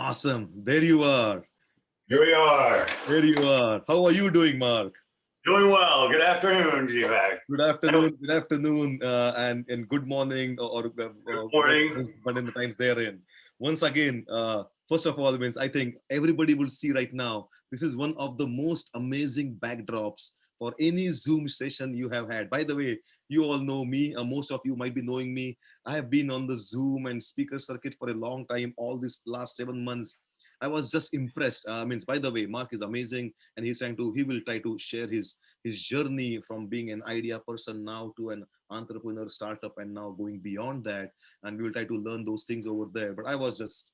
Awesome. There you are. Here we are. There you are. How are you doing, Mark? Doing well. Good afternoon, G-Vac. Good afternoon. Good afternoon, and good morning, Good morning. but in the times they're in. Once again, first of all, means I think everybody will see right now. This is one of the most amazing backdrops for any Zoom session you have had. By the way, you all know me. Most of you might be knowing me. I have been on the Zoom and speaker circuit for a long time. All this last 7 months. I was just impressed. Means by the way, Mark is amazing, and he will try to share his journey from being an idea person now to an entrepreneur startup and now going beyond that, and we will try to learn those things over there. But I was just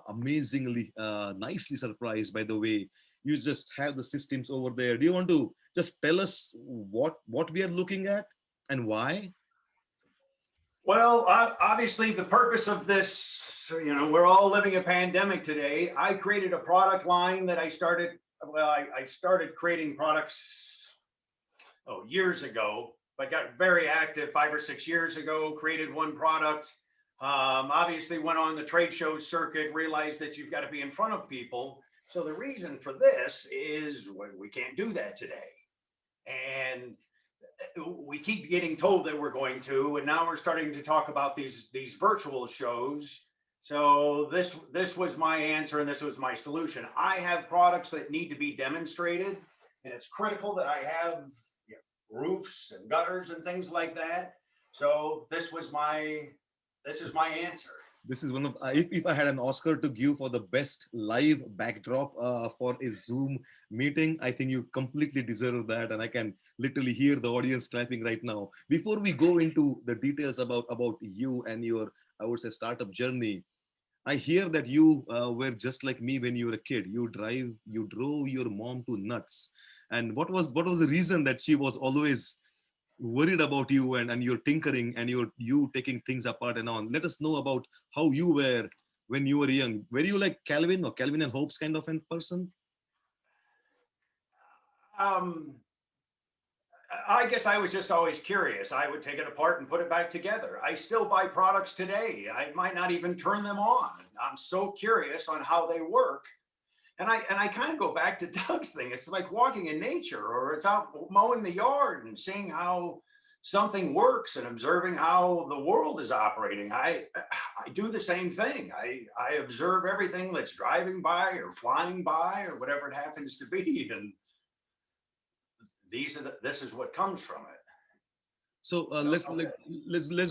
amazingly nicely surprised by the way you just have the systems over there. Do you want to just tell us what we are looking at and why? Well, obviously the purpose of this, we're all living a pandemic today. I created a product line that I started creating products years ago, but got very active 5 or 6 years ago, created one product, obviously went on the trade show circuit, realized that you've got to be in front of people. So the reason for this is we can't do that today. And we keep getting told that we're going to, and now we're starting to talk about these virtual shows. So this was my answer, and this was my solution. I have products that need to be demonstrated, and it's critical that I have roofs and gutters and things like that. So this is my answer. This is one of, if I had an Oscar to give for the best live backdrop for a Zoom meeting, I think you completely deserve that. And I can literally hear the audience clapping right now. Before we go into the details about you and your, I would say, startup journey, I hear that you were just like me when you were a kid. You drove your mom to nuts. And what was the reason that she was always worried about you and your tinkering and you taking things apart and on? Let us know about how you were when you were young. Were you like Calvin or Calvin and Hobbes kind of a person? I guess I was just always curious. I would take it apart and put it back together. I still buy products today. I might not even turn them on. I'm so curious on how they work. And I kind of go back to Doug's thing. It's like walking in nature, or it's out mowing the yard and seeing how something works and observing how the world is operating. I do the same thing. I observe everything that's driving by or flying by or whatever it happens to be. And this is what comes from it. So let's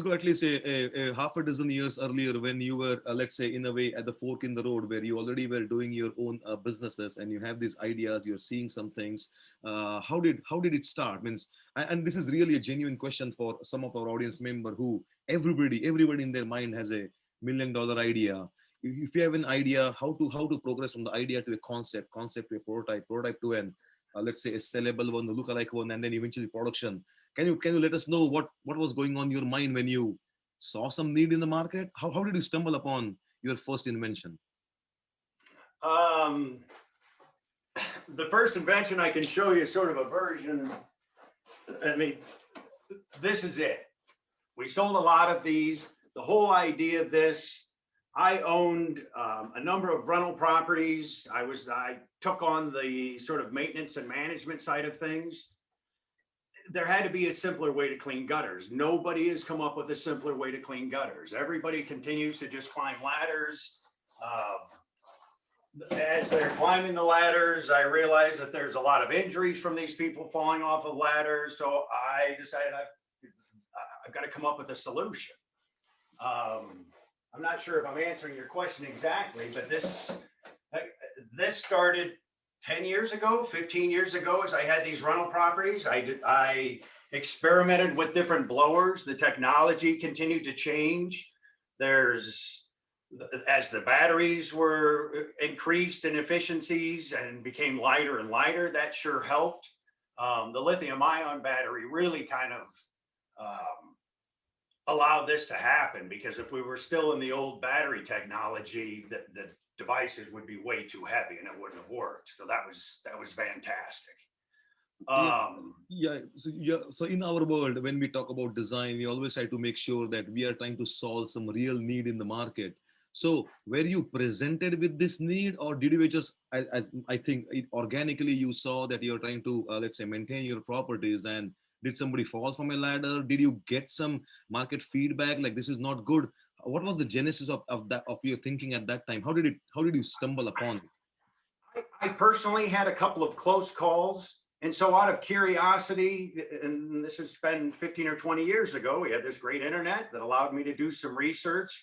go at least a half a dozen years earlier when you were, let's say, in a way at the fork in the road where you already were doing your own businesses and you have these ideas, you're seeing some things. How did it start? And this is really a genuine question for some of our audience member who everybody in their mind has a $1 million idea. If you have an idea, how to progress from the idea to a concept to a prototype to an let's say a sellable one, a lookalike one, and then eventually production. Can you let us know what was going on in your mind when you saw some need in the market? How did you stumble upon your first invention? The first invention, I can show you sort of a version. This is it. We sold a lot of these. The whole idea of this, I owned a number of rental properties. I took on the sort of maintenance and management side of things. There had to be a simpler way to clean gutters. Nobody has come up with a simpler way to clean gutters. Everybody continues to just climb ladders. As they're climbing the ladders, I realized that there's a lot of injuries from these people falling off of ladders. So I decided I've got to come up with a solution. I'm not sure if I'm answering your question exactly, but this started 10 years ago, 15 years ago, as I had these rental properties. I experimented with different blowers. The technology continued to change. As the batteries were increased in efficiencies and became lighter and lighter, that sure helped. The lithium ion battery really kind of allowed this to happen, because if we were still in the old battery technology, the devices would be way too heavy and it wouldn't have worked. So that was fantastic. So in our world, when we talk about design, we always try to make sure that we are trying to solve some real need in the market. So were you presented with this need, or did you just, as I think organically you saw that you're trying to, let's say, maintain your properties, and did somebody fall from a ladder? Did you get some market feedback like this is not good? What was the genesis of that, of your thinking at that time? How did you stumble upon it? I personally had a couple of close calls. And so out of curiosity, and this has been 15 or 20 years ago, we had this great internet that allowed me to do some research.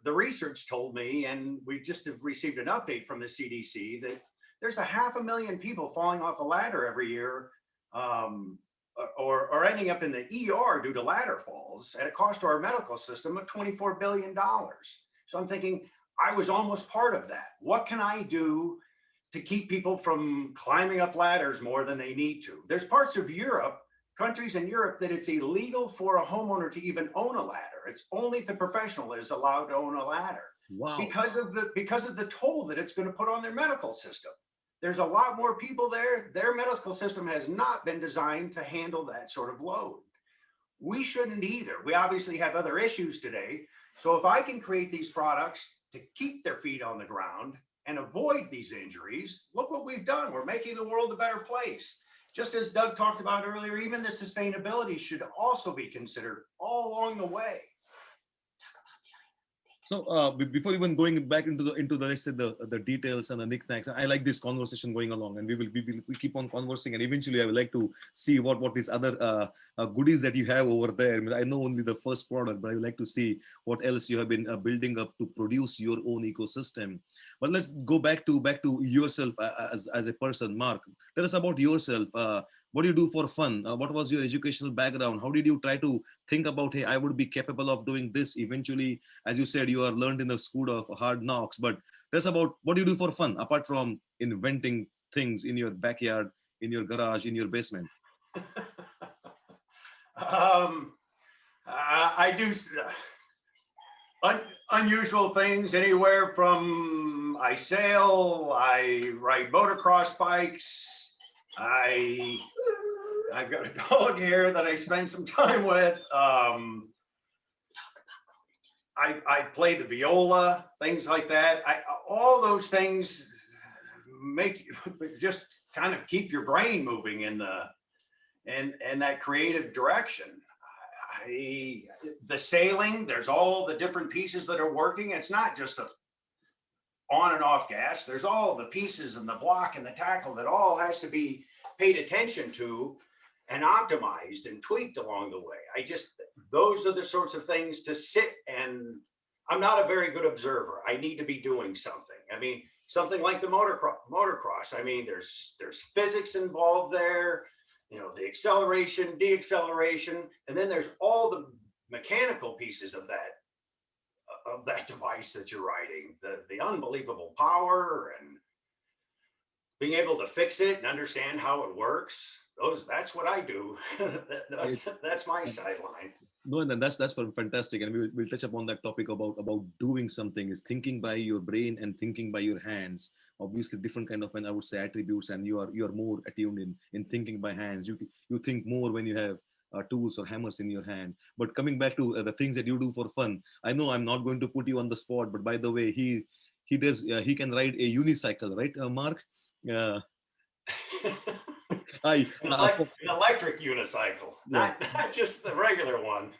The research told me, and we just have received an update from the CDC, that there's 500,000 people falling off a ladder every year, or ending up in the ER due to ladder falls at a cost to our medical system of $24 billion. So I'm thinking, I was almost part of that. What can I do to keep people from climbing up ladders more than they need to? There's parts of Europe, countries in Europe, that it's illegal for a homeowner to even own a ladder. It's only if the professional is allowed to own a ladder Wow. because of the toll that it's going to put on their medical system. There's a lot more people there. Their medical system has not been designed to handle that sort of load. We shouldn't either. We obviously have other issues today. So if I can create these products to keep their feet on the ground and avoid these injuries, look what we've done. We're making the world a better place. Just as Doug talked about earlier, even the sustainability should also be considered all along the way. So before even going back into the let's say the details and the knickknacks, I like this conversation going along, and we keep on conversing, and eventually I would like to see what these other goodies that you have over there. I mean, I know only the first product, but I would like to see what else you have been building up to produce your own ecosystem. But let's go back to yourself as a person, Mark. Tell us about yourself. What do you do for fun? What was your educational background? How did you try to think about, hey, I would be capable of doing this eventually? As you said, you are learned in the school of hard knocks, but tell us about what do you do for fun apart from inventing things in your backyard, in your garage, in your basement? I do unusual things, anywhere from I sail, I ride motocross bikes, I've got a dog here that I spend some time with. I play the viola, things like that. All those things make just kind of keep your brain moving in that creative direction. The sailing, there's all the different pieces that are working. It's not just a on and off gas. There's all the pieces and the block and the tackle that all has to be paid attention to and optimized and tweaked along the way. Those are the sorts of things to sit, and I'm not a very good observer. I need to be doing something. I mean, something like the motocross. I mean, there's physics involved there, the acceleration, deacceleration, and then there's all the mechanical pieces of that device that you're riding, the unbelievable power and being able to fix it and understand how it works. That's what I do. that's my sideline. No, and then that's fantastic, and we'll touch upon that topic about doing something, is thinking by your brain and thinking by your hands. Obviously, different kind of, I would say, attributes, and you are more attuned in thinking by hands. You think more when you have tools or hammers in your hand. But coming back to the things that you do for fun, I know I'm not going to put you on the spot, but by the way, he he can ride a unicycle, right, Mark? An electric unicycle, yeah. not just the regular one.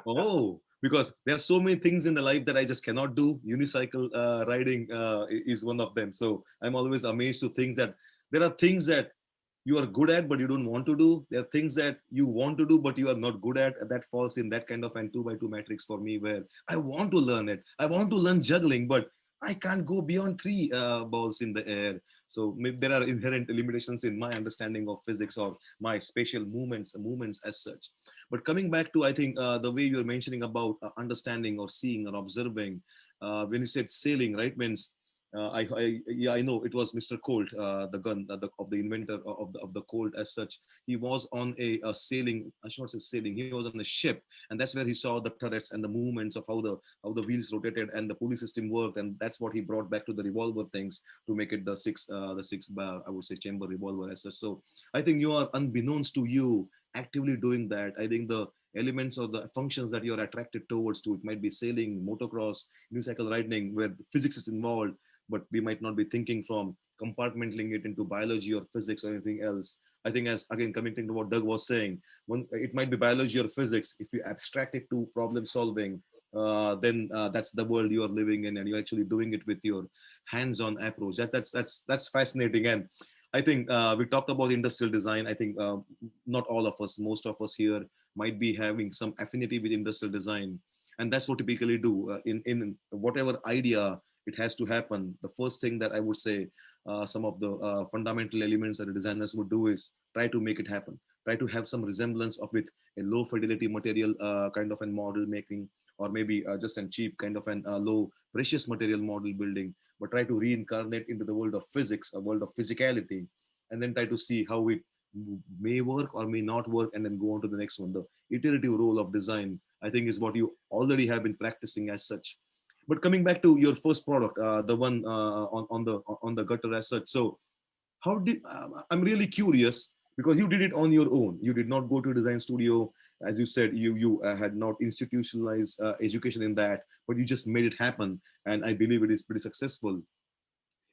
Oh, because there are so many things in the life that I just cannot do. Unicycle riding is one of them. So I'm always amazed to things that there are things that you are good at, but you don't want to do. There are things that you want to do, but you are not good at. That falls in that kind of an 2x2 matrix for me, where I want to learn it. I want to learn juggling, but I can't go beyond 3 balls in the air. So there are inherent limitations in my understanding of physics or my spatial movements as such. But coming back to, I think, the way you're mentioning about understanding or seeing or observing, when you said sailing, right, means I know it was Mr. Colt, the gun of the inventor of the Colt as such. He was on a sailing, I should not say sailing, he was on a ship, and that's where he saw the turrets and the movements of how the wheels rotated and the pulley system worked, and that's what he brought back to the revolver things to make it the six I would say chamber revolver as such. So I think you are, unbeknownst to you, actively doing that. I think the elements or the functions that you're attracted towards to. It might be sailing, motocross, unicycle riding, where physics is involved, but we might not be thinking from compartmentalizing it into biology or physics or anything else. I think, as again commenting to what Doug was saying, one, it might be biology or physics. If you abstract it to problem solving, then that's the world you are living in, and you're actually doing it with your hands-on approach. That's fascinating. And I think we talked about industrial design. I think not all of us, most of us here might be having some affinity with industrial design, and that's what typically do in whatever idea it has to happen. The first thing that I would say, some of the fundamental elements that the designers would do is try to make it happen. Try to have some resemblance of with a low fidelity material kind of a model making, or maybe just a cheap kind of an low precious material model building, but try to reincarnate into the world of physics, a world of physicality, and then try to see how it may work or may not work, and then go on to the next one. The iterative role of design, I think, is what you already have been practicing as such. But coming back to your first product, the one on the gutter as such. So how did I'm really curious, because you did it on your own. You did not go to a design studio, as you said. You had not institutionalized education in that, but you just made it happen, and I believe it is pretty successful.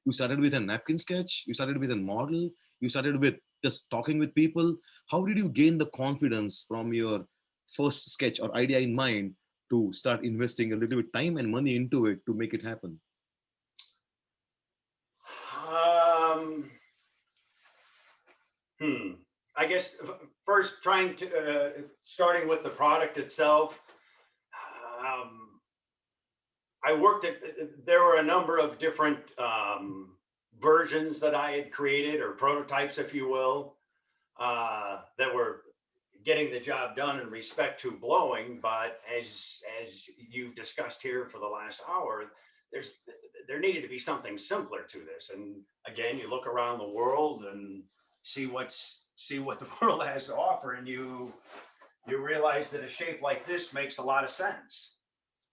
You started with a napkin sketch, you started with a model, you started with just talking with people. How did you gain the confidence from your first sketch or idea in mind to start investing a little bit time and money into it to make it happen? Um, I guess first trying to starting with the product itself. Um, I worked at, there were a number of different versions that I had created, or prototypes, if you will, that were getting the job done in respect to blowing. But as you've discussed here for the last hour, there's there needed to be something simpler to this. And again, you look around the world and see what the world has to offer, and you realize that a shape like this makes a lot of sense,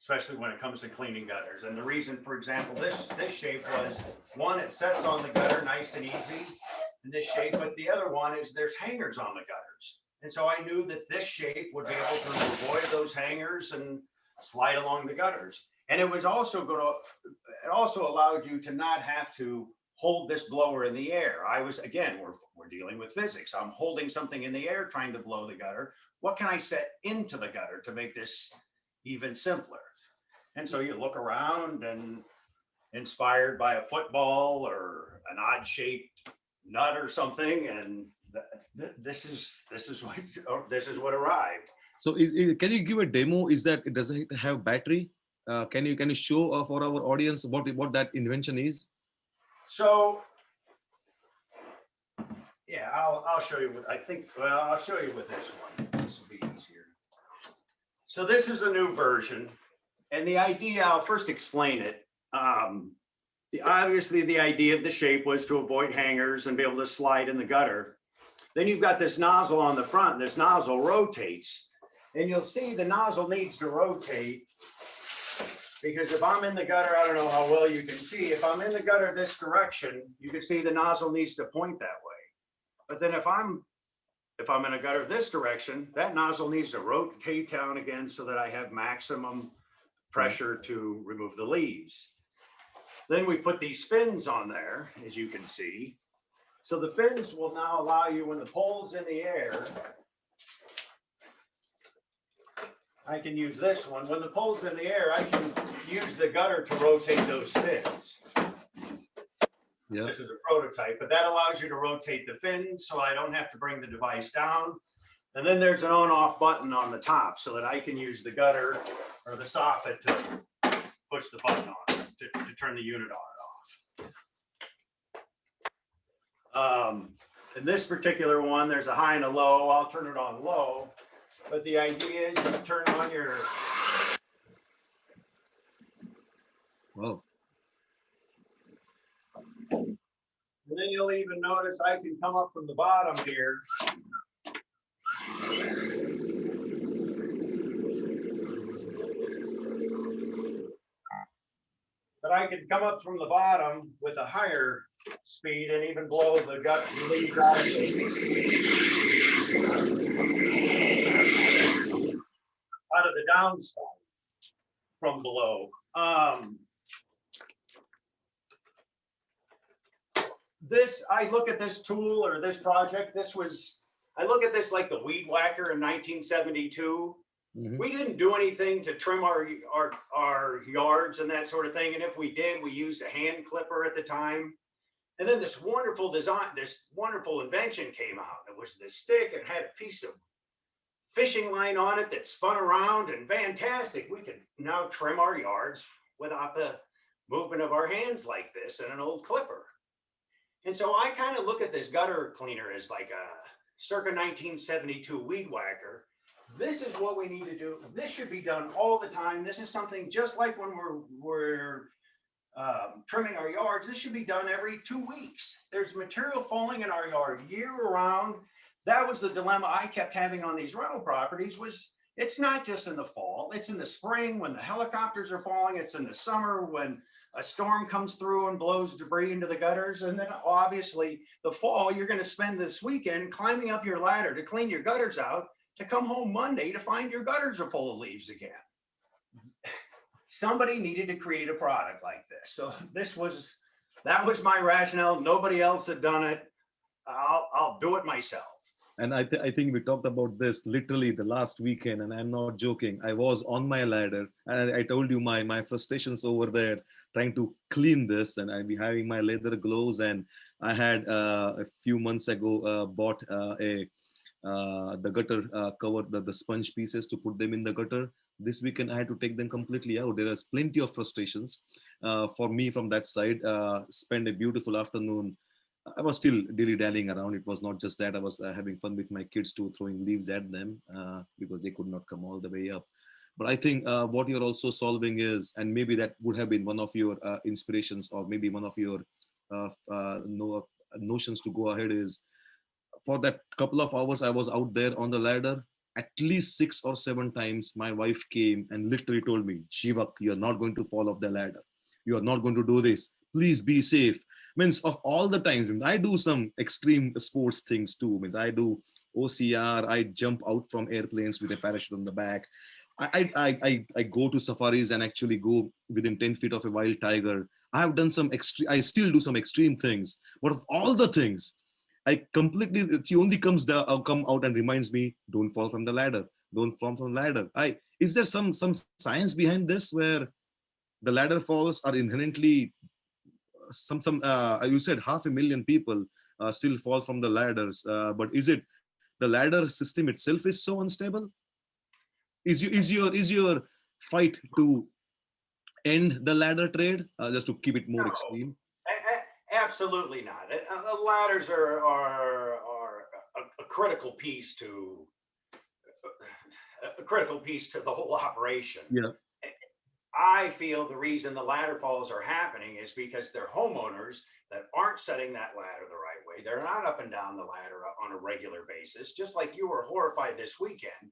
especially when it comes to cleaning gutters. And the reason, for example, this shape was, one, it sets on the gutter nice and easy in this shape, but the other one is there's hangers on the gutters. And so I knew that this shape would be able to avoid those hangers and slide along the gutters. And it was also it also allowed you to not have to hold this blower in the air. I was, again, we're dealing with physics. I'm holding something in the air trying to blow the gutter. What can I set into the gutter to make this even simpler? And so you look around, and inspired by a football or an odd shaped nut or something, and this is what arrived. So can you give a demo? Does it have battery? Can you show for our audience what that invention is? So yeah, I'll show you what I think. Well, I'll show you with this one. This will be easier. So this is a new version, and the idea, I'll first explain it. Obviously, the idea of the shape was to avoid hangers and be able to slide in the gutter. Then you've got this nozzle on the front. This nozzle rotates, and you'll see the nozzle needs to rotate, because if I'm in the gutter, I don't know how well you can see. If I'm in the gutter this direction, you can see the nozzle needs to point that way. But then if I'm in a gutter this direction, that nozzle needs to rotate down again so that I have maximum pressure to remove the leaves. Then we put these fins on there, as you can see. So the fins will now allow you, when the pole's in the air, I can use this one. When the pole's in the air, I can use the gutter to rotate those fins. Yeah. This is a prototype, but that allows you to rotate the fins so I don't have to bring the device down. And then there's an on-off button on the top so that I can use the gutter or the soffit to push the button on, to turn the unit on and off. In this particular one, there's a high and a low. I'll turn it on low, but the idea is you turn on your... Whoa. And then you'll even notice I can come up from the bottom here. but I could come up from the bottom with a higher speed and even blow the gut leaves out of the downside from below. I look at this tool or this project, I look at this like the weed whacker in 1972. Mhm. We didn't do anything to trim our yards and that sort of thing. And if we did, we used a hand clipper at the time. And then this wonderful design, this wonderful invention came out. It was this stick. It had a piece of fishing line on it that spun around, and fantastic. We could now trim our yards without the movement of our hands like this and an old clipper. And so I kind of look at this gutter cleaner as like a circa 1972 weed whacker. This is what we need to do. This should be done all the time. This is something just like when we're trimming our yards. This should be done every 2 weeks. There's material falling in our yard year round. That was the dilemma I kept having on these rental properties. Was it's not just in the fall, it's in the spring when the helicopters are falling, it's in the summer when a storm comes through and blows debris into the gutters. And then obviously the fall, you're going to spend this weekend climbing up your ladder to clean your gutters out, to come home Monday to find your gutters are full of leaves again. Somebody needed to create a product like this. So that was my rationale. Nobody else had done it. I'll do it myself. And I think we talked about this literally the last weekend, and I'm not joking. I was on my ladder, and I told you my frustrations over there trying to clean this, and I'd be having my leather gloves. And I had a few months ago bought the gutter cover, the sponge pieces to put them in the gutter. This weekend I had to take them completely out. There is plenty of frustrations for me from that side. Spend a beautiful afternoon. I was still dilly-dallying around. It was not just that. I was having fun with my kids too, throwing leaves at them because they could not come all the way up. But I think what you're also solving is, and maybe that would have been one of your inspirations, or maybe one of your notions to go ahead, is for that couple of hours I was out there on the ladder, at least 6 or 7 times my wife came and literally told me, "Shivak, you're not going to fall off the ladder. You are not going to do this. Please be safe." Means of all the times, and I do some extreme sports things too. Means I do OCR, I jump out from airplanes with a parachute on the back. I go to safaris and actually go within 10 feet of a wild tiger. I have done some extreme, I still do some extreme things. But of all the things, she only come out and reminds me, don't fall from the ladder. Don't fall from the ladder. Is there some science behind this where the ladder falls are inherently you said 500,000 people still fall from the ladders, but is it the ladder system itself is so unstable? Is your fight to end the ladder trade, just to keep it more extreme? Absolutely not. The ladders are a critical piece to the whole operation. Yeah. I feel the reason the ladder falls are happening is because they're homeowners that aren't setting that ladder the right way. They're not up and down the ladder on a regular basis, just like you were horrified this weekend.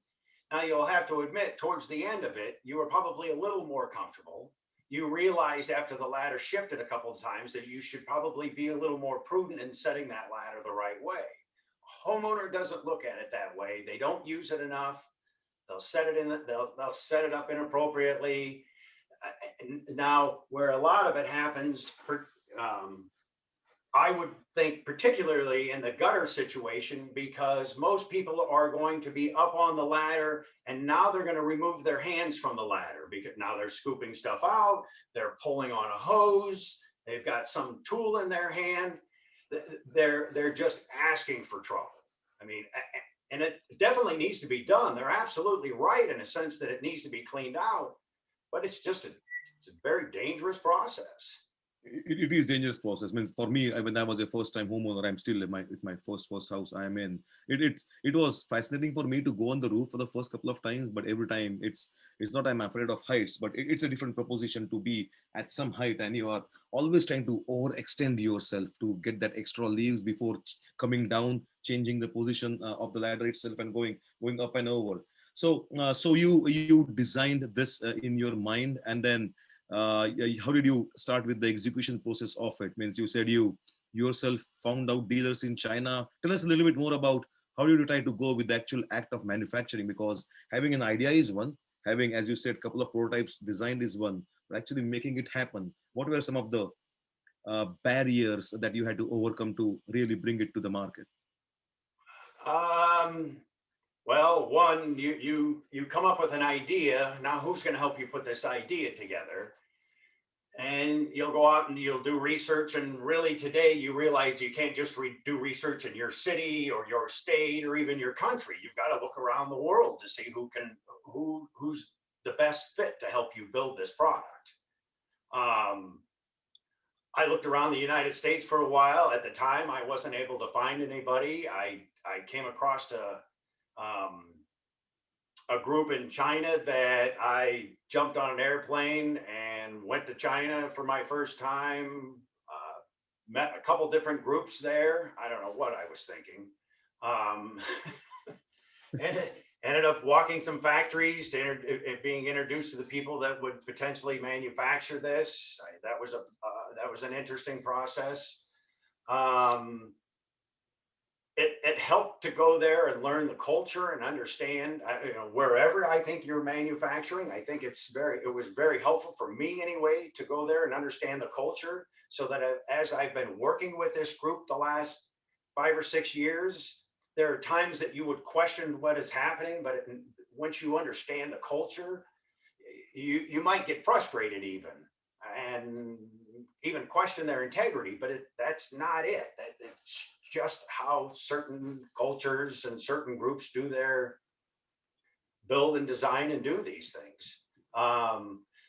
Now, you'll have to admit, towards the end of it, you were probably a little more comfortable. You realized after the ladder shifted a couple of times that you should probably be a little more prudent in setting that ladder the right way. A homeowner doesn't look at it that way. They don't use it enough. They'll set it they'll set it up inappropriately. Now, where a lot of it happens, I would think particularly in the gutter situation, because most people are going to be up on the ladder and now they're going to remove their hands from the ladder because now they're scooping stuff out, they're pulling on a hose, they've got some tool in their hand, they're just asking for trouble. I mean, and it definitely needs to be done. They're absolutely right in a sense that it needs to be cleaned out, but it's a very dangerous process. It is dangerous process. Means for me, when I was a first time homeowner, it's my first house I am in. It was fascinating for me to go on the roof for the first couple of times, but every time it's not I'm afraid of heights, but it's a different proposition to be at some height and you are always trying to overextend yourself to get that extra leaves before coming down, changing the position of the ladder itself and going up and over. So you designed this in your mind, and then How did you start with the execution process of it? Means you said you yourself found out dealers in China. Tell us a little bit more about how did you try to go with the actual act of manufacturing? Because having an idea is one, having, as you said, a couple of prototypes designed is one, but actually making it happen. What were some of the barriers that you had to overcome to really bring it to the market? Well, one, you come up with an idea. Now, who's going to help you put this idea together? And you'll go out and you'll do research. And really, today you realize you can't just do research in your city or your state or even your country. You've got to look around the world to see who's the best fit to help you build this product. I looked around the United States for a while. At the time, I wasn't able to find anybody. I came across a group in China that I jumped on an airplane and went to China for my first time. Met a couple different groups there. I don't know what I was thinking. And ended up walking some factories to being introduced to the people that would potentially manufacture this. That was an interesting process. It helped to go there and learn the culture and understand, wherever I think you're manufacturing. I think it was very helpful for me anyway to go there and understand the culture, so that as I've been working with this group the last 5 or 6 years, there are times that you would question what is happening, but once you understand the culture, you might get frustrated and even question their integrity, but that's not it. It's just how certain cultures and certain groups do their build and design and do these things.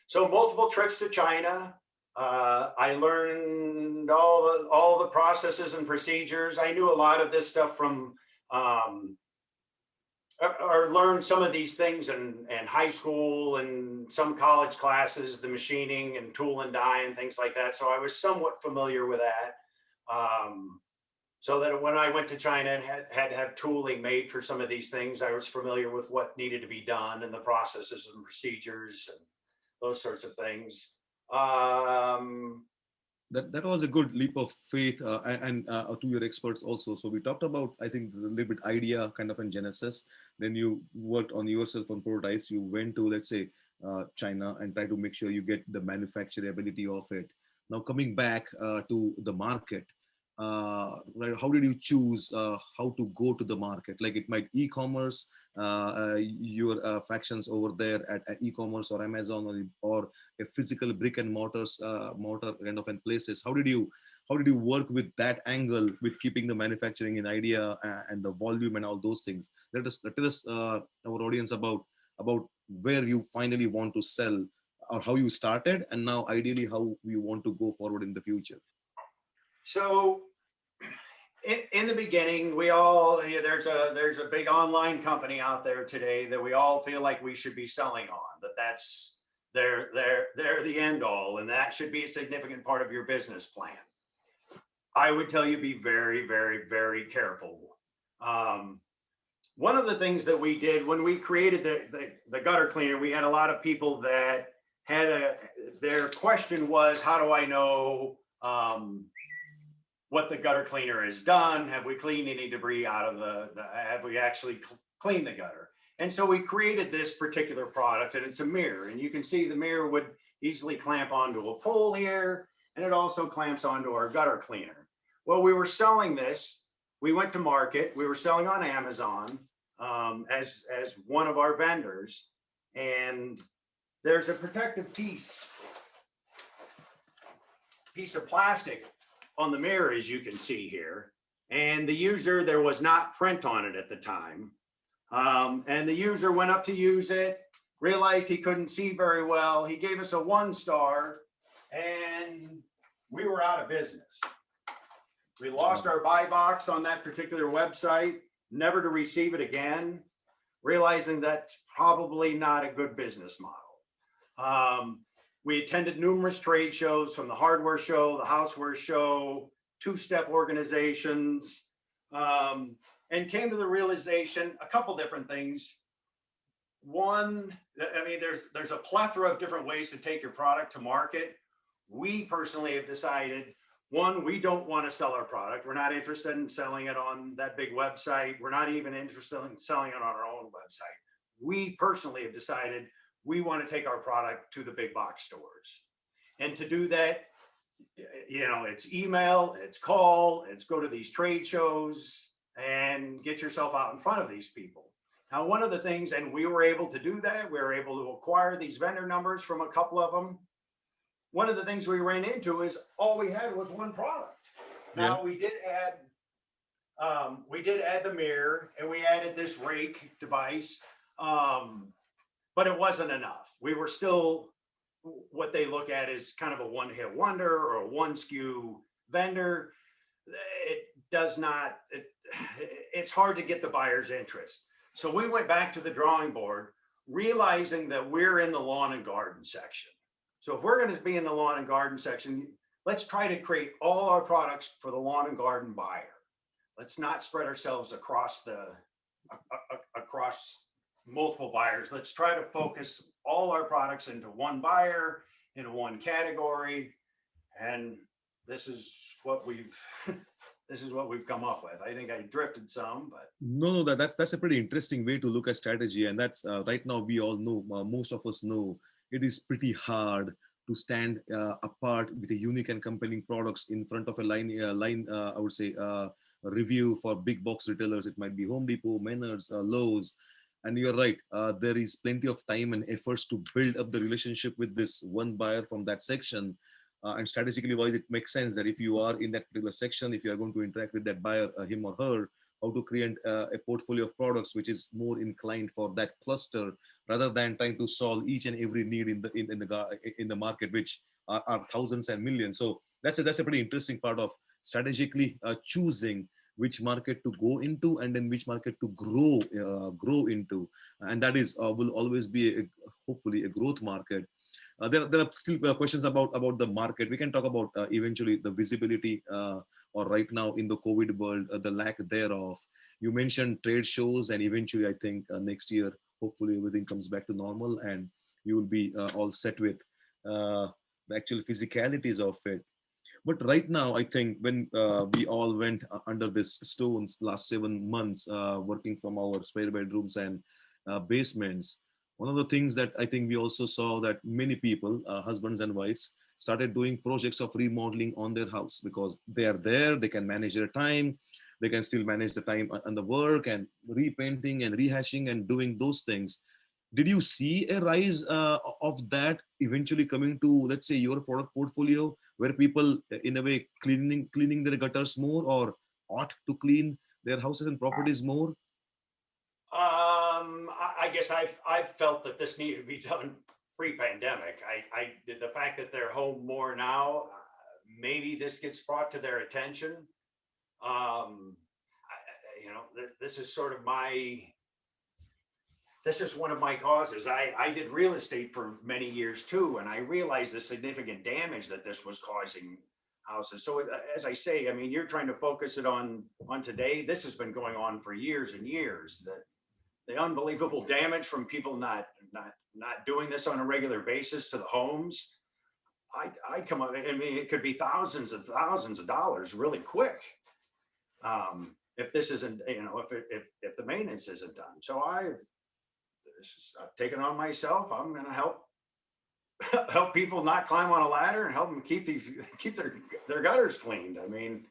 So multiple trips to China. I learned all the processes and procedures. I knew a lot of this stuff from, or learned some of these things in high school and some college classes, the machining and tool and die and things like that. So I was somewhat familiar with that. So that when I went to China and had to have tooling made for some of these things, I was familiar with what needed to be done and the processes and procedures and those sorts of things. That was a good leap of faith, and to your experts also. So we talked about, I think, the little bit idea kind of in genesis. Then you worked on yourself on prototypes. You went to, let's say, China and try to make sure you get the manufacturability of it. Now coming back to the market, right, how did you choose how to go to the market? Like it might e-commerce, your factions over there at e-commerce or Amazon, or a physical brick and mortar kind of in places. How did you work with that angle, with keeping the manufacturing in idea and the volume and all those things? Let us our audience about where you finally want to sell, or how you started, and now ideally how you want to go forward in the future. So in the beginning, there's a big online company out there today that we all feel like we should be selling on, that's they're the end all, and that should be a significant part of your business plan. I would tell you, be very, very, very careful. One of the things that we did when we created the gutter cleaner, we had a lot of people that their question was, how do I know what the gutter cleaner has done? Have we cleaned any debris out of have we actually cleaned the gutter? And so we created this particular product, and it's a mirror, and you can see the mirror would easily clamp onto a pole here, and it also clamps onto our gutter cleaner. Well, we were selling this, we went to market, we were selling on Amazon as one of our vendors, and there's a protective piece of plastic on the mirror, as you can see here. And the user, there was not print on it at the time. And the user went up to use it, realized he couldn't see very well. He gave us a 1 star, and we were out of business. We lost our buy box on that particular website, never to receive it again, realizing that's probably not a good business model. We attended numerous trade shows, from the hardware show, the houseware show, two-step organizations, and came to the realization, a couple different things. One, I mean, there's a plethora of different ways to take your product to market. We personally have decided, one, we don't want to sell our product. We're not interested in selling it on that big website. We're not even interested in selling it on our own website. We personally have decided we want to take our product to the big box stores. And to do that, it's email, it's call, it's go to these trade shows and get yourself out in front of these people. Now, one of the things, and we were able to do that, we were able to acquire these vendor numbers from a couple of them. One of the things we ran into is all we had was one product. Now, we did add the mirror, and we added this Rake device, but it wasn't enough. We were still, what they look at is kind of a one-hit wonder or a one SKU vendor. It does not, it's hard to get the buyer's interest. So we went back to the drawing board, realizing that we're in the lawn and garden section. So if we're going to be in the lawn and garden section, let's try to create all our products for the lawn and garden buyer. Let's not spread ourselves across multiple buyers. Let's try to focus all our products into one buyer, into one category. And this is what we've come up with. I think I drifted some, but no, that's a pretty interesting way to look at strategy. And that's right now we all know, most of us know, it is pretty hard to stand apart with a unique and compelling products in front of a line, I would say, review for big box retailers. It might be Home Depot, Menards, Lowe's. And you're right, there is plenty of time and efforts to build up the relationship with this one buyer from that section. And strategically wise, it makes sense that if you are in that particular section, if you are going to interact with that buyer, him or her, how to create a portfolio of products which is more inclined for that cluster, rather than trying to solve each and every need in the market, which are thousands and millions. So that's a pretty interesting part of strategically choosing which market to go into and then which market to grow into, and that is will always be hopefully a growth market. There are still questions about the market. We can talk about eventually the visibility or right now in the COVID world, the lack thereof. You mentioned trade shows, and eventually I think next year, hopefully everything comes back to normal and you will be all set with the actual physicalities of it. But right now, I think when we all went under this stones last 7 months, working from our spare bedrooms and basements, one of the things that I think we also saw that many people, husbands and wives, started doing projects of remodeling on their house because they are there, they can manage their time, they can still manage the time and the work and repainting and rehashing and doing those things. Did you see a rise of that eventually coming to, let's say, your product portfolio, where people in a way cleaning their gutters more or ought to clean their houses and properties more? I guess I've felt that this needed to be done pre-pandemic. I did the fact that they're home more now. Maybe this gets brought to their attention. This is sort of this is one of my causes. I did real estate for many years too, and I realized the significant damage that this was causing houses. So as I say, I mean, you're trying to focus it on today. This has been going on for years and years. The unbelievable damage from people not doing this on a regular basis to the homes. I'd come up. I mean, it could be thousands of dollars really quick. If this isn't, if the maintenance isn't done. So I've taken on myself. I'm going to help people not climb on a ladder and help them keep their gutters cleaned. I mean,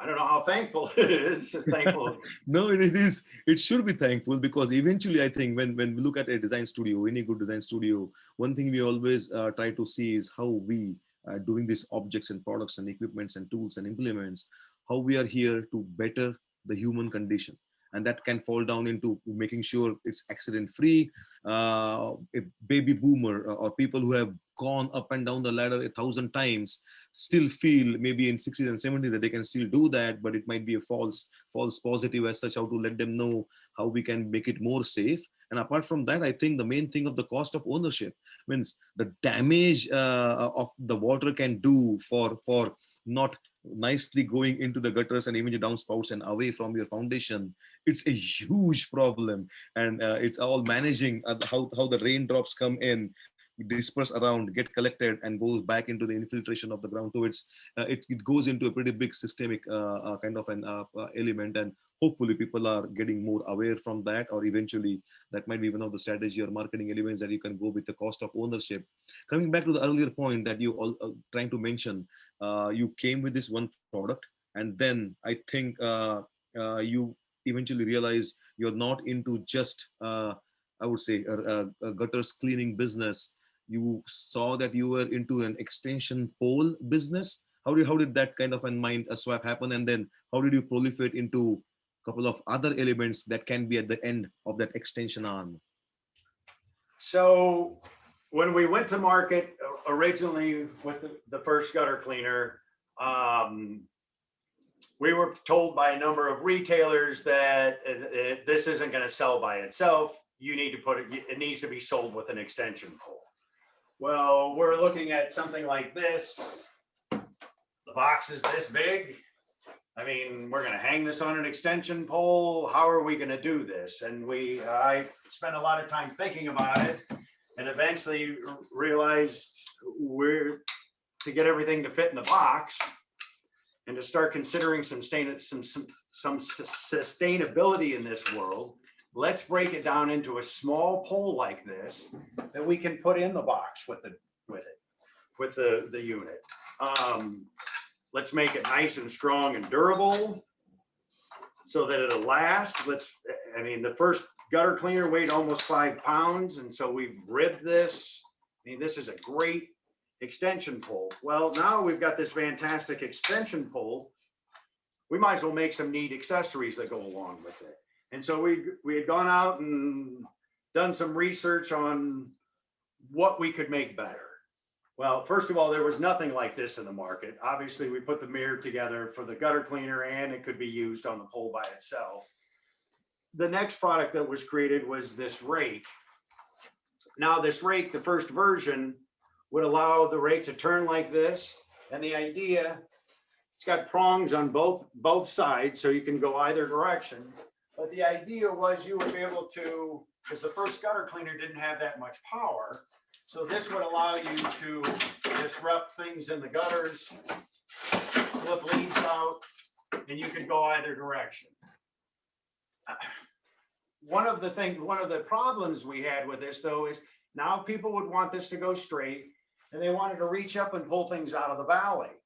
I don't know how thankful it is. Thankful. No, it is. It should be thankful, because eventually I think when we look at a design studio, any good design studio, one thing we always try to see is how we doing these objects and products and equipments and tools and implements, how we are here to better the human condition. And that can fall down into making sure it's accident free. A baby boomer or people who have gone up and down the ladder 1,000 times still feel maybe in 60s and 70s that they can still do that, but it might be a false positive as such. How to let them know how we can make it more safe. And apart from that, I think the main thing of the cost of ownership means the damage of the water can do for not nicely going into the gutters and even your downspouts and away from your foundation, it's a huge problem. And it's all managing how the raindrops come in, disperse around, get collected, and goes back into the infiltration of the ground. So it goes into a pretty big systemic kind of an element. And hopefully people are getting more aware from that, or eventually that might be one of the strategy or marketing elements that you can go with the cost of ownership. Coming back to the earlier point that you all trying to mention, you came with this one product, and then I think you eventually realize you're not into just I would say a gutters cleaning business. You saw that you were into an extension pole business. How did that kind of a mind a swap happen, and then how did you proliferate into a couple of other elements that can be at the end of that extension arm? So when we went to market originally with the first gutter cleaner, we were told by a number of retailers that this isn't going to sell by itself. You need to put it, it needs to be sold with an extension pole. Well, we're looking at something like this. The box is this big. I mean, we're going to hang this on an extension pole. How are we going to do this? And I spent a lot of time thinking about it, and eventually realized to get everything to fit in the box and to start considering some sustainability in this world. Let's break it down into a small pole like this that we can put in the box with the unit. Let's make it nice and strong and durable so that it'll last. I mean, the first gutter cleaner weighed almost 5 pounds. And so we've ribbed this. I mean, this is a great extension pole. Well, now we've got this fantastic extension pole. We might as well make some neat accessories that go along with it. And so we had gone out and done some research on what we could make better. Well, first of all, there was nothing like this in the market. Obviously, we put the mirror together for the gutter cleaner, and it could be used on the pole by itself. The next product that was created was this rake. Now, this rake, the first version, would allow the rake to turn like this. And the idea, it's got prongs on both sides, so you can go either direction. But the idea was you would be able to, because the first gutter cleaner didn't have that much power, so this would allow you to disrupt things in the gutters, flip leads out, and you could go either direction. One of the problems we had with this, though, is now people would want this to go straight, and they wanted to reach up and pull things out of the valley.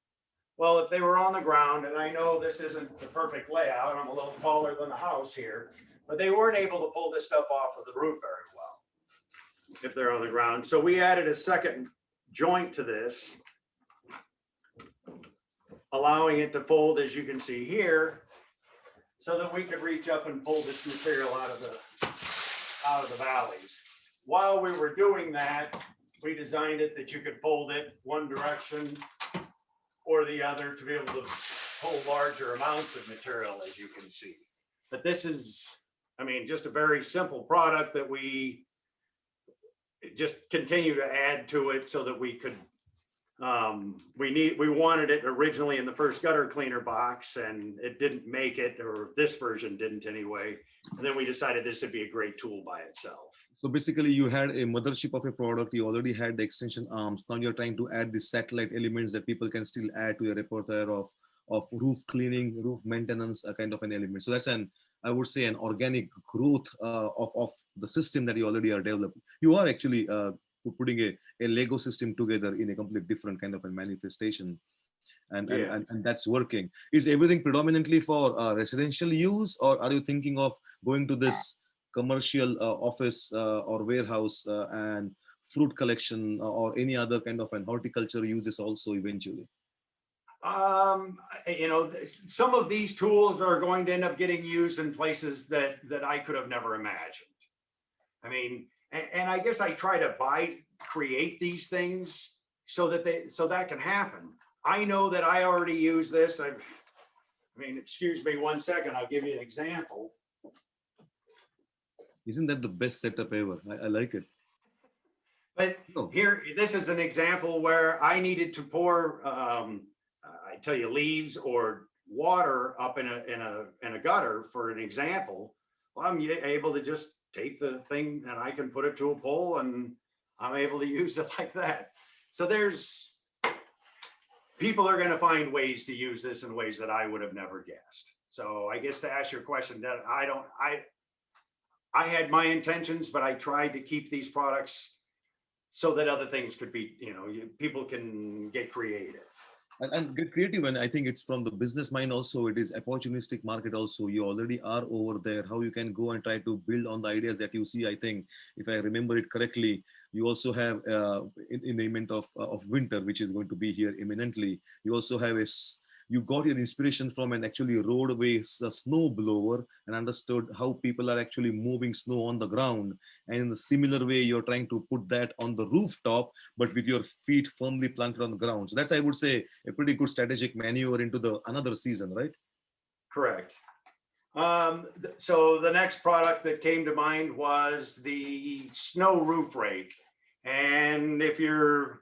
Well, if they were on the ground, and I know this isn't the perfect layout, I'm a little taller than the house here, but they weren't able to pull this stuff off of the roof very well if they're on the ground. So we added a second joint to this, allowing it to fold, as you can see here, so that we could reach up and pull this material out of the valleys. While we were doing that, we designed it that you could fold it one direction or the other to be able to pull larger amounts of material, as you can see. But this is, I mean, just a very simple product that we just continue to add to it so that we could, we wanted it originally in the first gutter cleaner box, and it didn't make it, or this version didn't anyway. And then we decided this would be a great tool by itself. So basically you had a mothership of a product, you already had the extension arms. Now you're trying to add the satellite elements that people can still add to your repertoire of roof cleaning, roof maintenance, a kind of an element. So that's I would say, an organic growth of the system that you already are developing. You are actually putting a Lego system together in a completely different kind of a manifestation. And that's working. Is everything predominantly for residential use, or are you thinking of going to this commercial office or warehouse and fruit collection or any other kind of an horticulture uses also eventually? You know, some of these tools are going to end up getting used in places that I could have never imagined. I mean, and I guess I try to create these things so that can happen. I know that I already use this. I mean, excuse me 1 second, I'll give you an example. Isn't that the best setup ever? I like it. But here, this is an example where I needed to pour I tell you, leaves or water up in a gutter, for an example, well, I'm able to just take the thing and I can put it to a pole and I'm able to use it like that. So there's people are going to find ways to use this in ways that I would have never guessed. So I guess to ask your question, that I had my intentions, but I tried to keep these products so that other things could be, people can get creative. And get creative. And I think it's from the business mind also. It is opportunistic market also. You already are over there. How you can go and try to build on the ideas that you see. I think if I remember it correctly, you also have in the event of winter, which is going to be here imminently. You also have you got your inspiration from an actually roadway snow blower and understood how people are actually moving snow on the ground. And in the similar way, you're trying to put that on the rooftop, but with your feet firmly planted on the ground. So that's, I would say, a pretty good strategic maneuver into the another season, right? Correct. So the next product that came to mind was the snow roof rake. And if you're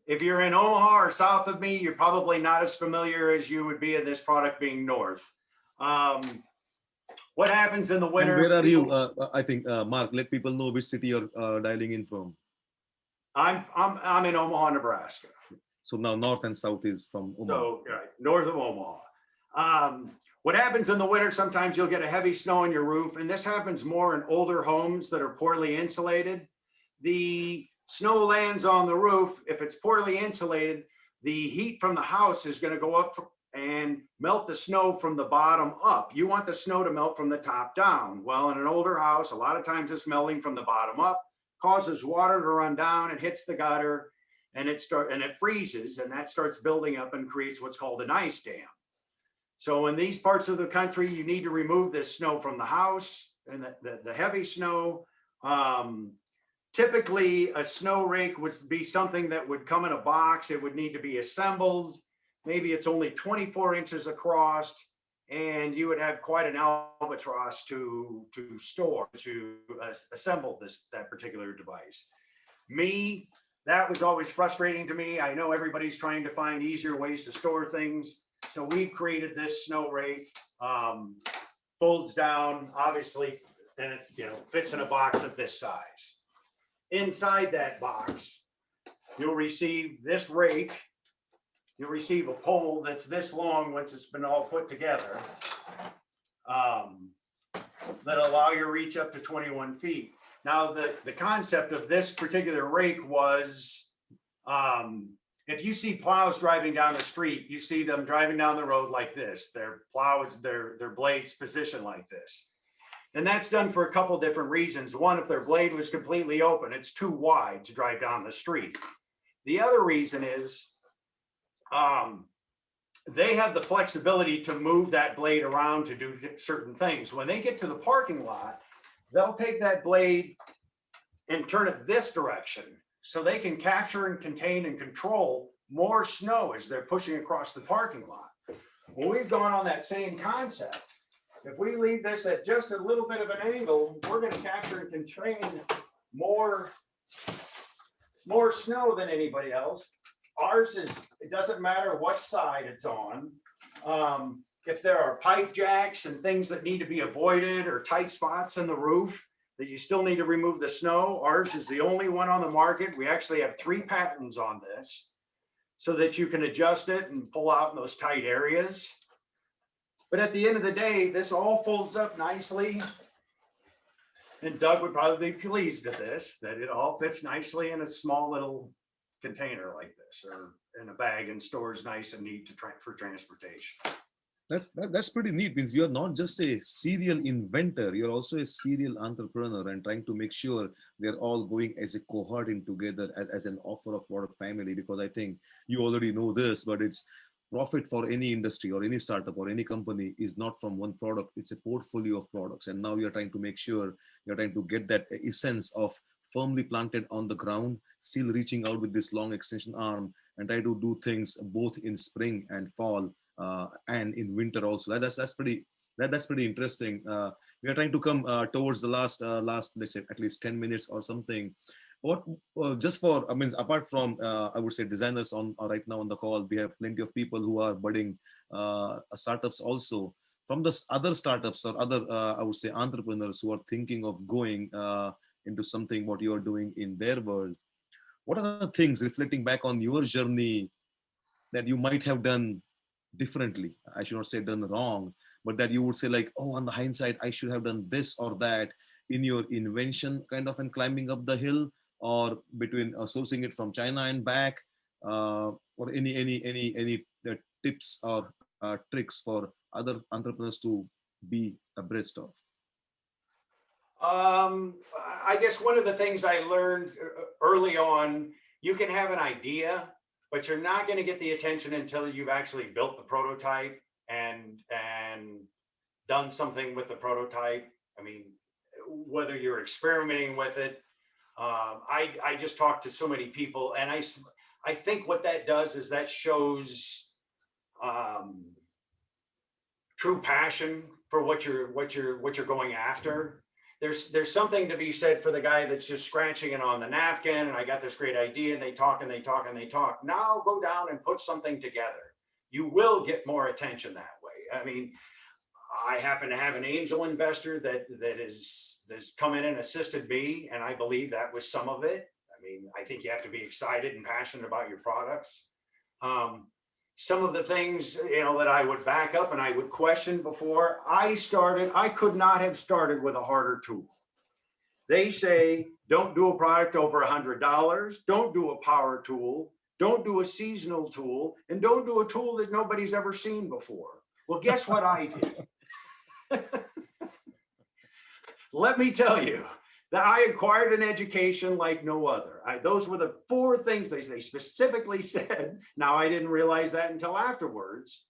in Omaha or south of me, you're probably not as familiar as you would be in this product being north. What happens in the winter? And where are you? I think, Mark, let people know which city you're dialing in from. I'm in Omaha, Nebraska. So now north and south is from Omaha. So right, north of Omaha. What happens in the winter, sometimes you'll get a heavy snow on your roof, and this happens more in older homes that are poorly insulated. The snow lands on the roof. If it's poorly insulated, the heat from the house is going to go up and melt the snow from the bottom up. You want the snow to melt from the top down. Well, in an older house, a lot of times it's melting from the bottom up, causes water to run down, it hits the gutter, and it freezes, and that starts building up and creates what's called an ice dam. So in these parts of the country, you need to remove this snow from the house and the heavy snow. Typically, a snow rake would be something that would come in a box. It would need to be assembled. Maybe it's only 24 inches across, and you would have quite an albatross to assemble that particular device. That was always frustrating to me. I know everybody's trying to find easier ways to store things. So we've created this snow rake, folds down, obviously, and it fits in a box of this size. Inside that box, you'll receive this rake. You'll receive a pole that's this long once it's been all put together, that'll allow you to reach up to 21 feet. Now, the concept of this particular rake was, if you see plows driving down the street, you see them driving down the road like this. Their plows, their blades positioned like this. And that's done for a couple different reasons. One, if their blade was completely open, it's too wide to drive down the street. The other reason is they have the flexibility to move that blade around to do certain things. When they get to the parking lot, they'll take that blade and turn it this direction so they can capture and contain and control more snow as they're pushing across the parking lot. Well, we've gone on that same concept. If we leave this at just a little bit of an angle, we're going to capture and contain more snow than anybody else. Ours is, it doesn't matter what side it's on. If there are pipe jacks and things that need to be avoided or tight spots in the roof that you still need to remove the snow, ours is the only one on the market. We actually have 3 patents on this so that you can adjust it and pull out in those tight areas. But at the end of the day, this all folds up nicely. And Doug would probably be pleased at this, that it all fits nicely in a small little container like this, or in a bag, and stores nice and neat for transportation. That's pretty neat. Means you're not just a serial inventor, you're also a serial entrepreneur and trying to make sure they're all going as a cohort in together as an offer of product family. Because I think you already know this, but it's profit for any industry or any startup or any company is not from one product. It's a portfolio of products. And now you're trying to make sure you're trying to get that essence of firmly planted on the ground, still reaching out with this long extension arm and try to do things both in spring and fall and in winter also. That's pretty interesting. We are trying to come towards the last let's say at least 10 minutes or something. what just for, I mean, apart from I would say designers on right now on the call, we have plenty of people who are budding startups also. From the other startups or other I would say entrepreneurs who are thinking of going into something what you are doing in their world, what are the things reflecting back on your journey that you might have done differently? I should not say done wrong, but that you would say like, oh, on the hindsight, I should have done this or that in your invention kind of and climbing up the hill, or between sourcing it from China and back, or any tips or tricks for other entrepreneurs to be abreast of? I guess one of the things I learned early on, you can have an idea, but you're not going to get the attention until you've actually built the prototype and done something with the prototype. I mean, whether you're experimenting with it, I just talked to so many people, and I think what that does is that shows true passion for what you're going after. There's something to be said for the guy that's just scratching it on the napkin, and I got this great idea, and they talk and they talk and they talk. Now go down and put something together. You will get more attention that way. I mean, I happen to have an angel investor that is come in and assisted me, and I believe that was some of it. I mean, I think you have to be excited and passionate about your products. Some of the things, that I would back up and I would question before I started, I could not have started with a harder tool. They say, don't do a product over $100, don't do a power tool, don't do a seasonal tool, and don't do a tool that nobody's ever seen before. Well, guess what I did? Let me tell you that I acquired an education like no other. Those were the 4 things they specifically said. Now, I didn't realize that until afterwards.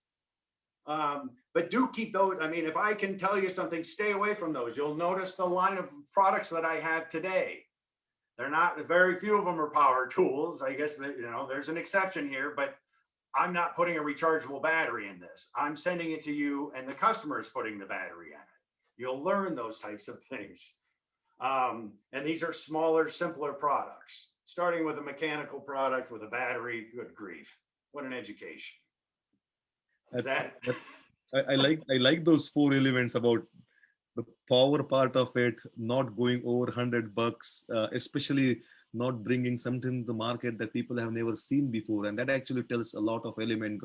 But do keep those. I mean, if I can tell you something, stay away from those. You'll notice the line of products that I have today. They're not, very few of them are power tools. I guess that, there's an exception here, but I'm not putting a rechargeable battery in this. I'm sending it to you, and the customer is putting the battery in it. You'll learn those types of things. And these are smaller, simpler products, starting with a mechanical product with a battery. Good grief. What an education. I like those 4 elements about the power part of it, not going over $100, especially not bringing something to the market that people have never seen before. And that actually tells a lot of element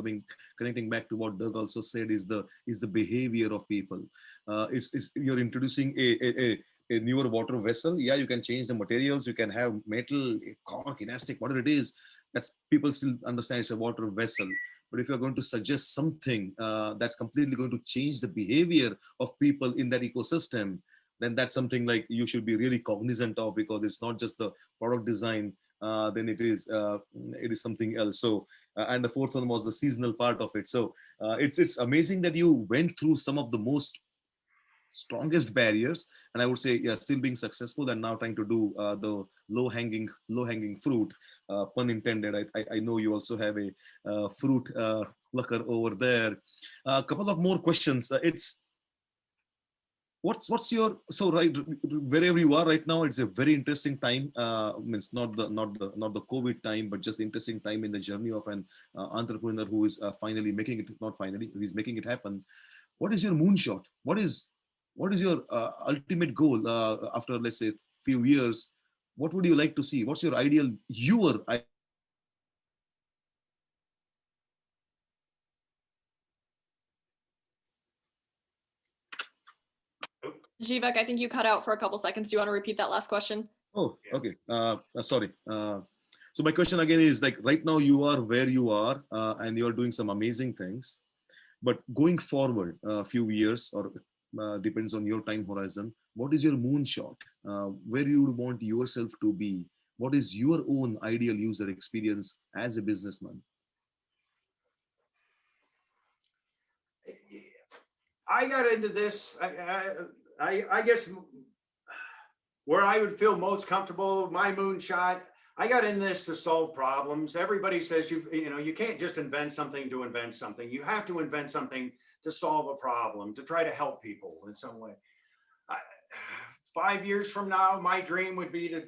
connecting back to what Doug also said is the behavior of people. You're introducing a newer water vessel. Yeah, you can change the materials. You can have metal, cork, elastic, whatever it is. That's people still understand it's a water vessel. But if you're going to suggest something that's completely going to change the behavior of people in that ecosystem, then that's something like you should be really cognizant of, because it's not just the product design, then it is something else. So, and the 4th one was the seasonal part of it. So it's amazing that you went through some of the most strongest barriers, and I would say, yeah, still being successful and now trying to do the low hanging fruit, pun intended. I know you also have a fruit plucker over there. A couple of more questions. It's what's your, so right wherever you are right now, it's a very interesting time. Means not the COVID time, but just interesting time in the journey of an entrepreneur who is finally making it, not finally, he's making it happen. What is your moonshot? What is your ultimate goal after, let's say, few years? What would you like to see? What's your ideal, Jivek, I think you cut out for a couple seconds. Do you want to repeat that last question? Oh, okay. Sorry. So my question again is, like, right now you are where you are and you're doing some amazing things, but going forward a few years, or depends on your time horizon, what is your moonshot? Where you would want yourself to be? What is your own ideal user experience as a businessman? I got into this, I guess, where I would feel most comfortable, my moonshot. I got in this to solve problems. Everybody says you can't just invent something to invent something. You have to invent something to solve a problem, to try to help people in some way. 5 years from now, my dream would be to,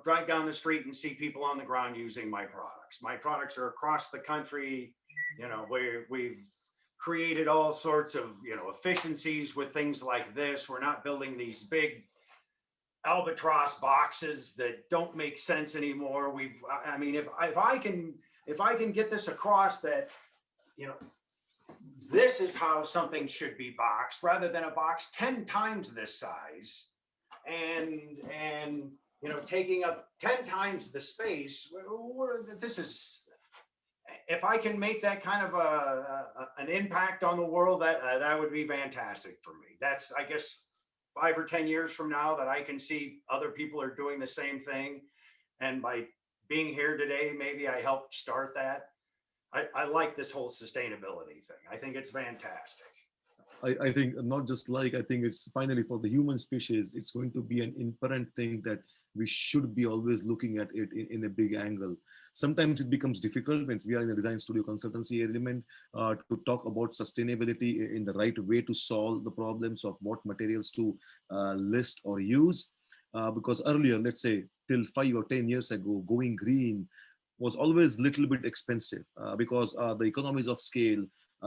drive down the street and see people on the ground using my products. My products are across the country, where we've created all sorts of, efficiencies with things like this. We're not building these big albatross boxes that don't make sense anymore. If I can get this across that, this is how something should be boxed rather than a box 10 times this size and taking up 10 times the space. If I can make that kind of an impact on the world, that would be fantastic for me. That's, I guess, 5 or 10 years from now, that I can see other people are doing the same thing. And by being here today, maybe I helped start that. I like this whole sustainability thing. I think it's fantastic. I think not just like, I think it's finally for the human species, it's going to be an inherent thing that we should be always looking at it in a big angle. Sometimes it becomes difficult when we are in the design studio consultancy element to talk about sustainability in the right way to solve the problems of what materials to list or use. Because earlier, let's say till 5 or 10 years ago, going green was always a little bit expensive because the economies of scale,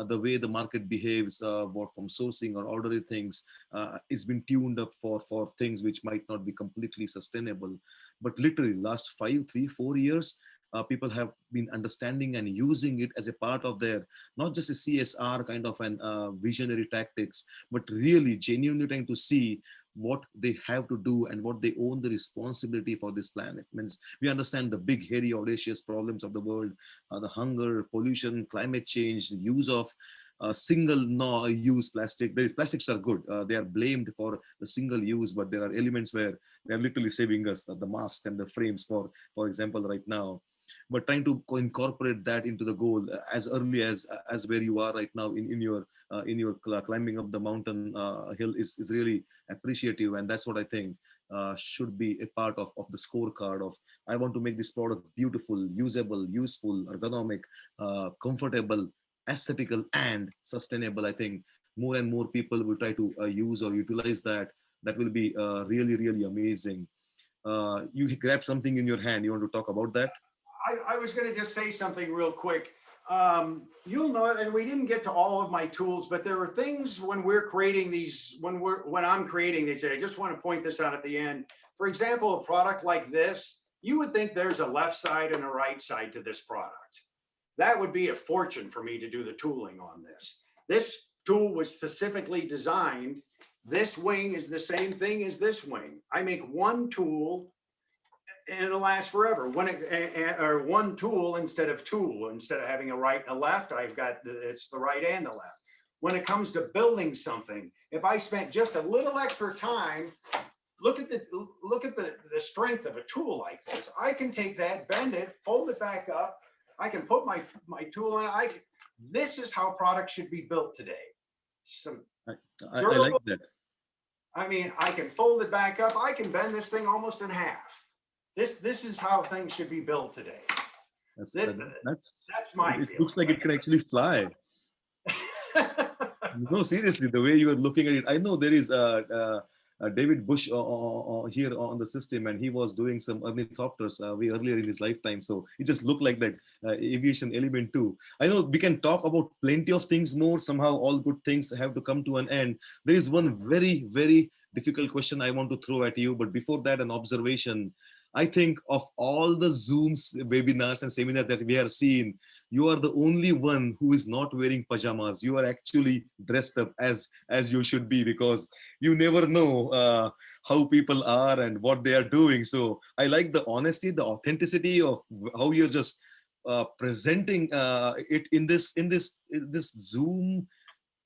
the way the market behaves from sourcing or ordering things is been tuned up for things which might not be completely sustainable. But literally last 5, 3, 4 years, people have been understanding and using it as a part of their, not just a CSR kind of an visionary tactics, but really genuinely trying to see what they have to do and what they own the responsibility for this planet. Means we understand the big, hairy, audacious problems of the world, the hunger, pollution, climate change, the use of single-use plastic. Plastics are good. They are blamed for the single use, but there are elements where they are literally saving us, the masks and the frames, for example, right now. But trying to incorporate that into the goal as early as where you are right now in your climbing up the mountain hill is really appreciative. And that's what I think should be a part of the scorecard of, I want to make this product beautiful, usable, useful, ergonomic, comfortable, aesthetical, and sustainable. I think more and more people will try to use or utilize that. That will be really, really amazing. You grab something in your hand. You want to talk about that? I was going to just say something real quick. You'll know, and we didn't get to all of my tools, but there are things when we're creating these, when I'm creating these, I just want to point this out at the end. For example, a product like this, you would think there's a left side and a right side to this product. That would be a fortune for me to do the tooling on this. This tool was specifically designed. This wing is the same thing as this wing. I make one tool and it'll last forever. Or one tool instead of two. Instead of having a right and a left, it's the right and the left. When it comes to building something, if I spent just a little extra time, look at the strength of a tool like this. I can take that, bend it, fold it back up. I can put my tool in. This is how products should be built today. I like that. I mean, I can fold it back up. I can bend this thing almost in half. This is how things should be built today. That's my feeling. It looks like it can actually fly. No, seriously, the way you are looking at it, I know there is David Bush here on the system, and he was doing some ornithopters way earlier in his lifetime. So it just looked like that aviation element too. I know we can talk about plenty of things more. Somehow all good things have to come to an end. There is one very, very difficult question I want to throw at you. But before that, an observation. I think of all the Zooms, webinars and seminars that we have seen, you are the only one who is not wearing pajamas. You are actually dressed up as you should be, because you never know how people are and what they are doing. So I like the honesty, the authenticity of how you're just presenting it in this Zoom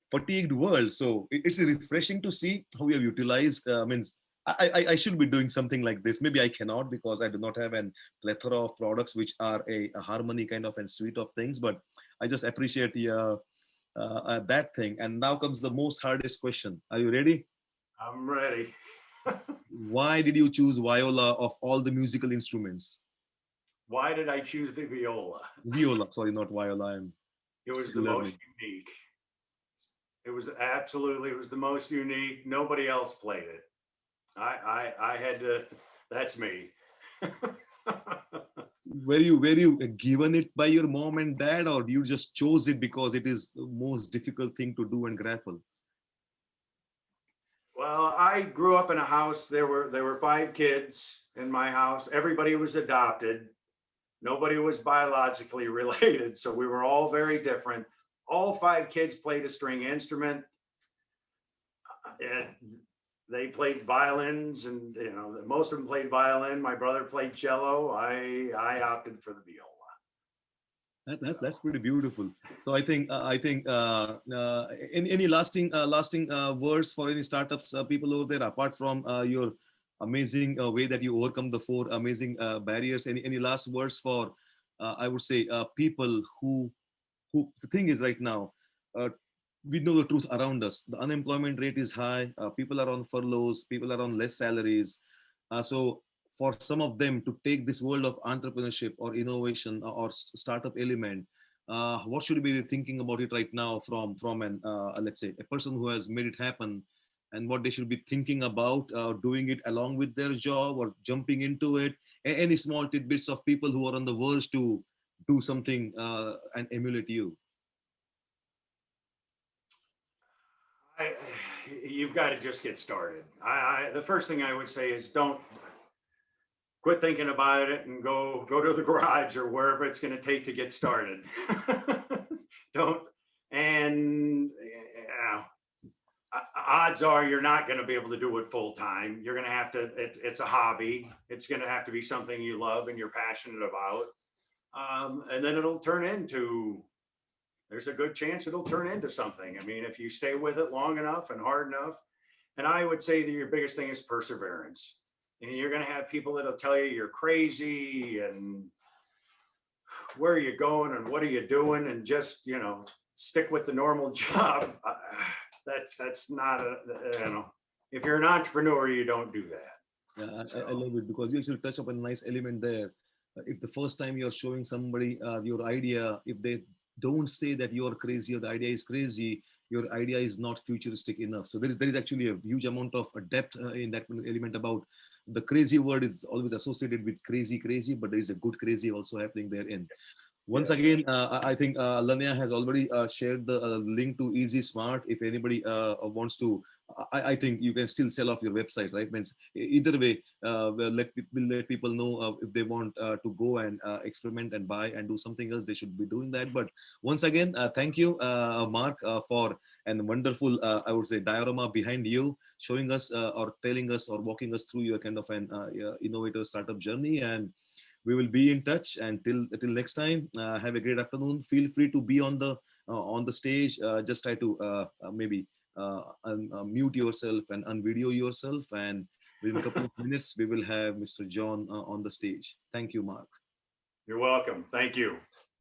fatigued world. So it's refreshing to see how you have utilized. I should be doing something like this. Maybe I cannot because I do not have a plethora of products which are a harmony kind of and suite of things. But I just appreciate that thing. And now comes the most hardest question. Are you ready? I'm ready. Why did you choose viola of all the musical instruments? Why did I choose the viola? Viola, sorry, not viola. It was the most unique. It was the most unique. Nobody else played it. I had to, that's me. Were you given it by your mom and dad, or you just chose it because it is the most difficult thing to do and grapple? Well, I grew up in a house. There were 5 kids in my house. Everybody was adopted. Nobody was biologically related, so we were all very different. All 5 kids played a string instrument. And they played violins, and most of them played violin. My brother played cello. I opted for the viola. That's pretty beautiful. So any lasting words for any startups people over there, apart from your amazing way that you overcome the 4 amazing barriers. Any last words for I would say people who the thing is right now, uh, we know the truth around us. The unemployment rate is high. People are on furloughs. People are on less salaries. So for some of them to take this world of entrepreneurship or innovation or startup element, what should we be thinking about it right now from an let's say a person who has made it happen, and what they should be thinking about doing it along with their job or jumping into it. Any small tidbits of people who are on the verge to do something and emulate you. I, you've got to just get started. The first thing I would say is don't quit thinking about it and go to the garage or wherever it's going to take to get started. Don't, and odds are you're not going to be able to do it full time. You're going to have to, it's a hobby. It's going to have to be something you love and you're passionate about. And then it'll turn into, there's a good chance it'll turn into something. I mean, if you stay with it long enough and hard enough. And I would say that your biggest thing is perseverance. And you're going to have people that'll tell you you're crazy and where are you going and what are you doing, and just stick with the normal job. That's not if you're an entrepreneur, you don't do that. Yeah, I love it, because you actually touch up a nice element there. If the first time you're showing somebody your idea, if they don't say that you're crazy or the idea is crazy, your idea is not futuristic enough. So there is actually a huge amount of depth in that element. About the crazy word is always associated with crazy, but there is a good crazy also happening therein. Once Yes. again, I think Lanya has already shared the link to EZSmart. If anybody wants to, I think you can still sell off your website, right? Means either way, we'll let people know if they want to go and experiment and buy and do something else, they should be doing that. But once again, thank you, Mark, for a wonderful, I would say, diorama behind you, showing us or telling us or walking us through your kind of an innovator startup journey. And we will be in touch. And till next time, have a great afternoon. Feel free to be on the stage. Just try to maybe mute yourself and unvideo yourself, and within a couple of minutes we will have Mr. John on the stage. Thank you, Mark. You're welcome. Thank you.